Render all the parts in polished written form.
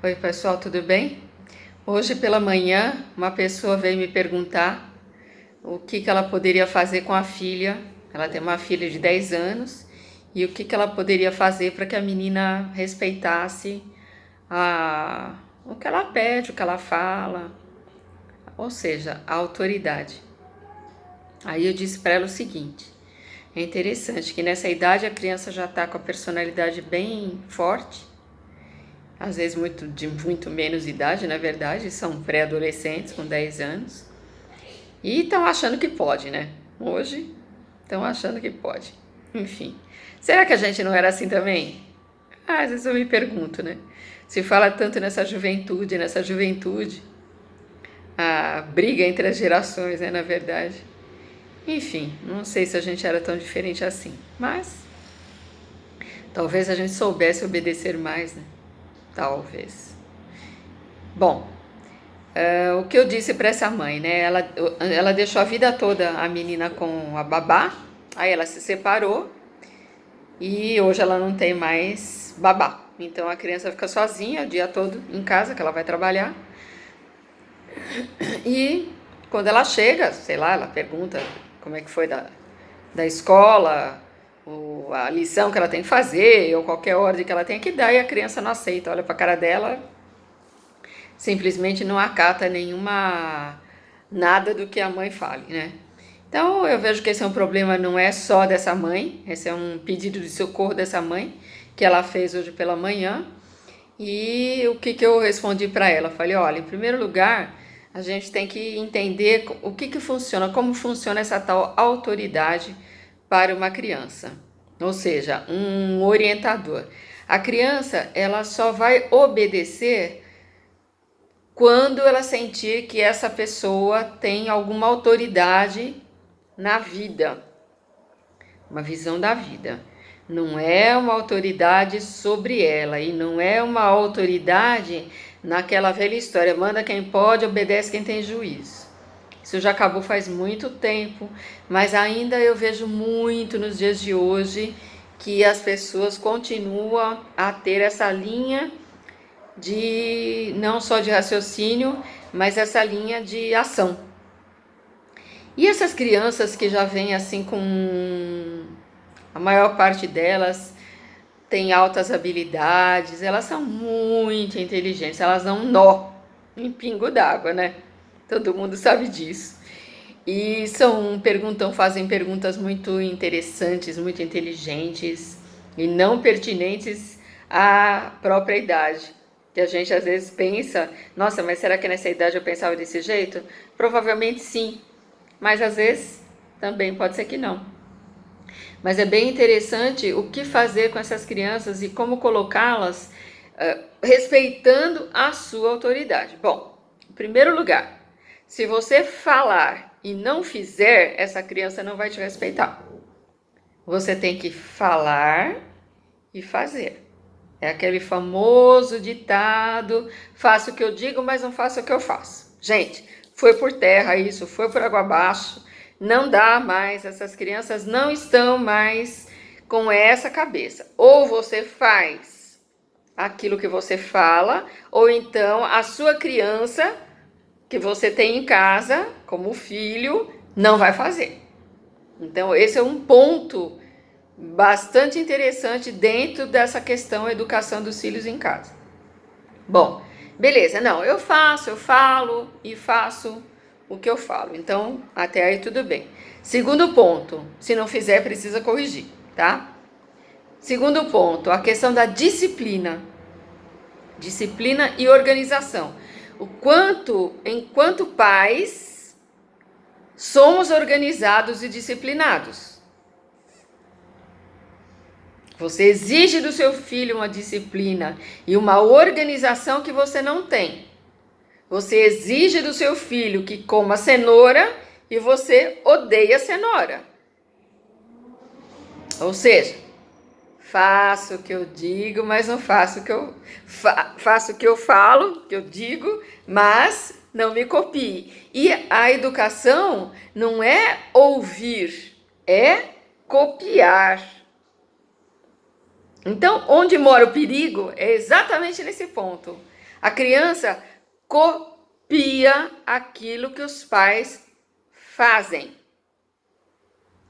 Oi, pessoal, tudo bem? Hoje pela manhã, uma pessoa veio me perguntar o que ela poderia fazer com a filha. Ela tem uma filha de 10 anos e o que ela poderia fazer para que a menina respeitasse o que ela pede, o que ela fala, ou seja, a autoridade. Aí eu disse para ela o seguinte: é interessante que nessa idade a criança já está com a personalidade bem forte. Às vezes de muito menos idade, na verdade, são pré-adolescentes com 10 anos. E estão achando que pode, né? Hoje estão achando que pode. Enfim. Será que a gente não era assim também? Às vezes eu me pergunto, né? Se fala tanto nessa juventude, a briga entre as gerações, né? Na verdade. Enfim, não sei se a gente era tão diferente assim. Mas talvez a gente soubesse obedecer mais, né? Talvez. Bom, o que eu disse para essa mãe, né? Ela deixou a vida toda a menina com a babá, aí ela se separou e hoje ela não tem mais babá. Então a criança fica sozinha o dia todo em casa, que ela vai trabalhar. E quando ela chega, sei lá, ela pergunta como é que foi da escola, a lição que ela tem que fazer, ou qualquer ordem que ela tem que dar, e a criança não aceita, olha pra cara dela, simplesmente não acata nada do que a mãe fale, né? Então eu vejo que esse é um problema, não é só dessa mãe, esse é um pedido de socorro dessa mãe que ela fez hoje pela manhã. E o que eu respondi para ela? Falei, olha, em primeiro lugar, a gente tem que entender o que funciona, como funciona essa tal autoridade para uma criança, ou seja, um orientador. A criança, ela só vai obedecer quando ela sentir que essa pessoa tem alguma autoridade na vida, uma visão da vida. Não é uma autoridade sobre ela e não é uma autoridade naquela velha história, manda quem pode, obedece quem tem juízo. Isso já acabou faz muito tempo, mas ainda eu vejo muito nos dias de hoje que as pessoas continuam a ter essa linha de não só de raciocínio, mas essa linha de ação. E essas crianças que já vêm assim com a maior parte delas tem altas habilidades, elas são muito inteligentes, elas dão um nó em pingo d'água, né? Todo mundo sabe disso. E fazem perguntas muito interessantes, muito inteligentes e não pertinentes à própria idade. Que a gente às vezes pensa, nossa, mas será que nessa idade eu pensava desse jeito? Provavelmente sim, mas às vezes também pode ser que não. Mas é bem interessante o que fazer com essas crianças e como colocá-las respeitando a sua autoridade. Bom, em primeiro lugar, se você falar e não fizer, essa criança não vai te respeitar. Você tem que falar e fazer. É aquele famoso ditado: faço o que eu digo, mas não faço o que eu faço. Gente, foi por terra isso, foi por água abaixo. Não dá mais, essas crianças não estão mais com essa cabeça. Ou você faz aquilo que você fala, ou então a sua criança que você tem em casa, como filho, não vai fazer. Então, esse é um ponto bastante interessante dentro dessa questão educação dos filhos em casa. Bom, beleza, não, eu falo e faço o que eu falo. Então, até aí tudo bem. Segundo ponto, se não fizer, precisa corrigir, tá? Segundo ponto, a questão da disciplina. Disciplina e organização. Enquanto pais, somos organizados e disciplinados. Você exige do seu filho uma disciplina e uma organização que você não tem. Você exige do seu filho que coma cenoura e você odeia cenoura. Ou seja, faço o que eu digo, mas não faço o que eu faço o que eu falo, que eu digo, mas não me copie. E a educação não é ouvir, é copiar. Então, onde mora o perigo é exatamente nesse ponto. A criança copia aquilo que os pais fazem.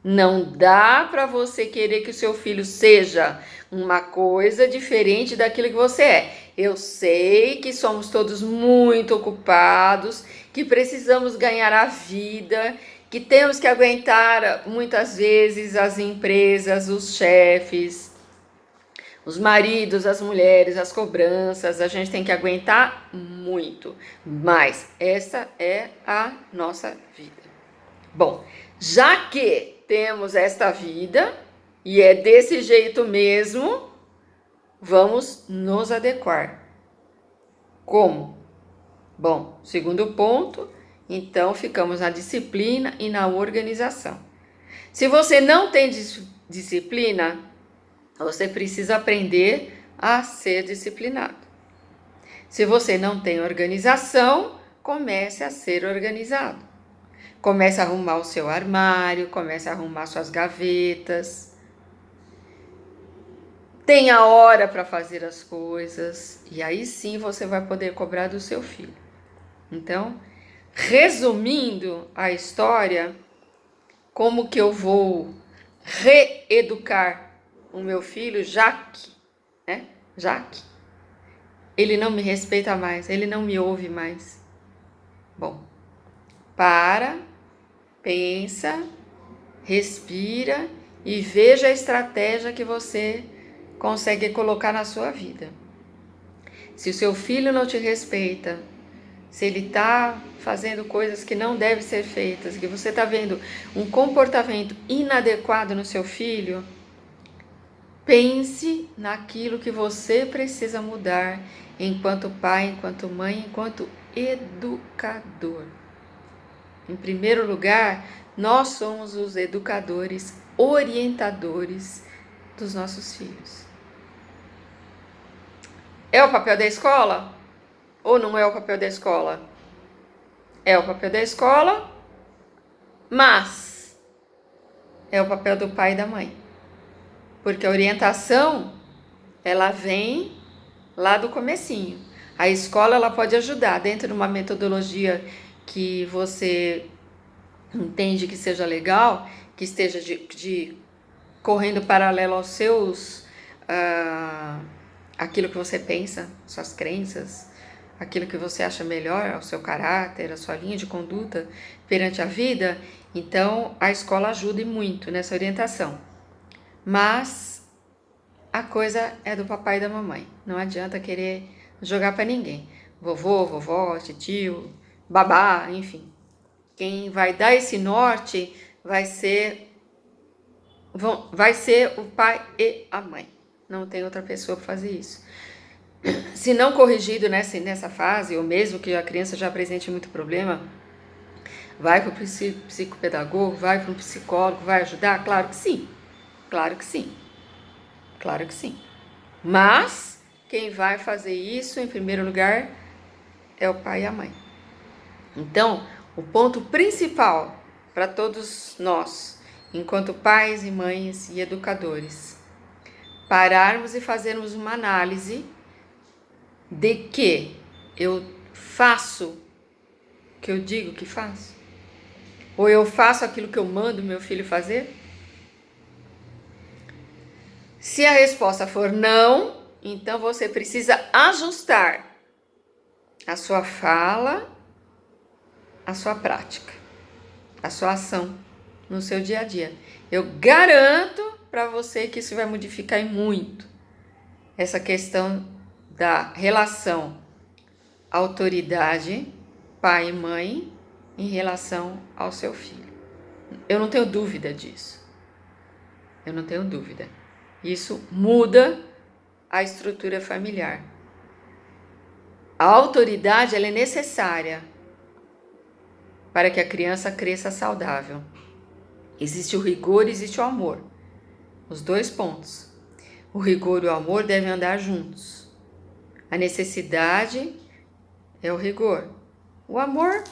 Não dá para você querer que o seu filho seja uma coisa diferente daquilo que você é. Eu sei que somos todos muito ocupados, que precisamos ganhar a vida, que temos que aguentar muitas vezes as empresas, os chefes, os maridos, as mulheres, as cobranças. A gente tem que aguentar muito, mas essa é a nossa vida. Bom, já que temos esta vida e é desse jeito mesmo, vamos nos adequar. Como? Bom, segundo ponto, então ficamos na disciplina e na organização. Se você não tem disciplina, você precisa aprender a ser disciplinado. Se você não tem organização, comece a ser organizado. Comece a arrumar o seu armário, comece a arrumar suas gavetas. Tenha hora para fazer as coisas e aí sim você vai poder cobrar do seu filho. Então, resumindo a história, como que eu vou reeducar o meu filho, já que ele não me respeita mais, ele não me ouve mais. Bom, pensa, respira e veja a estratégia que você consegue colocar na sua vida. Se o seu filho não te respeita, se ele está fazendo coisas que não devem ser feitas, que você está vendo um comportamento inadequado no seu filho, pense naquilo que você precisa mudar enquanto pai, enquanto mãe, enquanto educador. Em primeiro lugar, nós somos os educadores, orientadores dos nossos filhos. É o papel da escola? Ou não é o papel da escola? É o papel da escola, mas é o papel do pai e da mãe. Porque a orientação, ela vem lá do comecinho. A escola, ela pode ajudar dentro de uma metodologia que você entende que seja legal, que esteja correndo paralelo aos seus, aquilo que você pensa, suas crenças, aquilo que você acha melhor, ao seu caráter, a sua linha de conduta perante a vida. Então, a escola ajuda muito nessa orientação. Mas a coisa é do papai e da mamãe. Não adianta querer jogar para ninguém. Vovô, vovó, tio, babá, enfim. Quem vai dar esse norte vai ser o pai e a mãe. Não tem outra pessoa para fazer isso. Se não corrigido nessa fase, ou mesmo que a criança já apresente muito problema, vai para o psicopedagogo, vai para um psicólogo, vai ajudar? Claro que sim. Claro que sim. Claro que sim. Mas quem vai fazer isso, em primeiro lugar, é o pai e a mãe. Então, o ponto principal para todos nós, enquanto pais e mães e educadores, pararmos e fazermos uma análise de que eu faço o que eu digo que faço? Ou eu faço aquilo que eu mando meu filho fazer? Se a resposta for não, então você precisa ajustar a sua fala, a sua prática, a sua ação no seu dia a dia. Eu garanto para você que isso vai modificar muito essa questão da relação autoridade, pai e mãe, em relação ao seu filho. Eu não tenho dúvida disso. Eu não tenho dúvida. Isso muda a estrutura familiar. A autoridade, ela é necessária para que a criança cresça saudável. Existe o rigor e existe o amor. Os dois pontos. O rigor e o amor devem andar juntos. A necessidade é o rigor. O amor,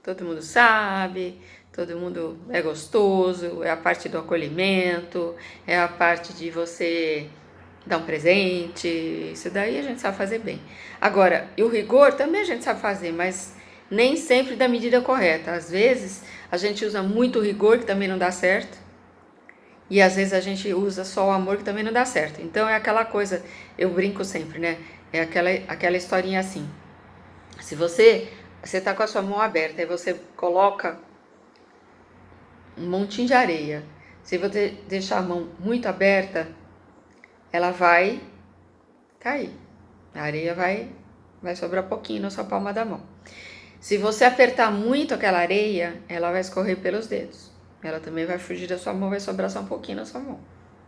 todo mundo sabe, todo mundo é gostoso, é a parte do acolhimento, é a parte de você dar um presente, isso daí a gente sabe fazer bem. Agora, e o rigor também a gente sabe fazer, mas nem sempre da medida correta. Às vezes a gente usa muito rigor, que também não dá certo, e às vezes a gente usa só o amor, que também não dá certo. Então é aquela coisa, eu brinco sempre, né? É aquela historinha assim. Se você tá com a sua mão aberta e você coloca um montinho de areia, se você deixar a mão muito aberta, ela vai cair. A areia vai sobrar pouquinho na sua palma da mão. Se você apertar muito aquela areia, ela vai escorrer pelos dedos. Ela também vai fugir da sua mão, vai sobrar só um pouquinho na sua mão,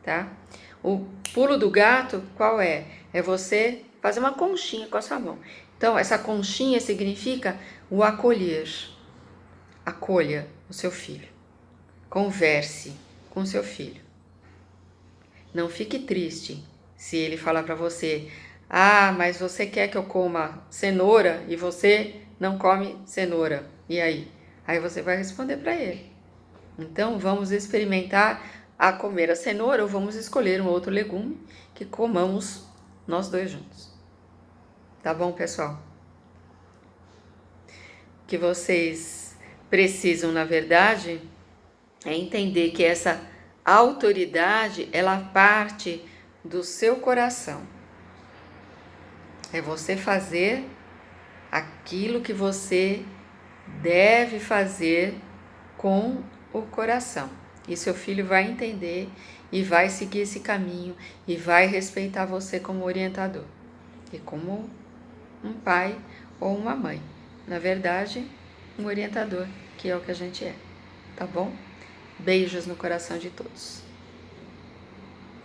tá? O pulo do gato, qual é? É você fazer uma conchinha com a sua mão. Então, essa conchinha significa o acolher. Acolha o seu filho. Converse com o seu filho. Não fique triste se ele falar para você: "Ah, mas você quer que eu coma cenoura e você não come cenoura". E aí? Aí você vai responder para ele: "Então vamos experimentar a comer a cenoura ou vamos escolher um outro legume que comamos nós dois juntos". Tá bom, pessoal? O que vocês precisam, na verdade, é entender que essa autoridade, ela parte do seu coração. É você fazer aquilo que você deve fazer com o coração. E seu filho vai entender e vai seguir esse caminho e vai respeitar você como orientador e como um pai ou uma mãe. Na verdade, um orientador, que é o que a gente é. Tá bom? Beijos no coração de todos.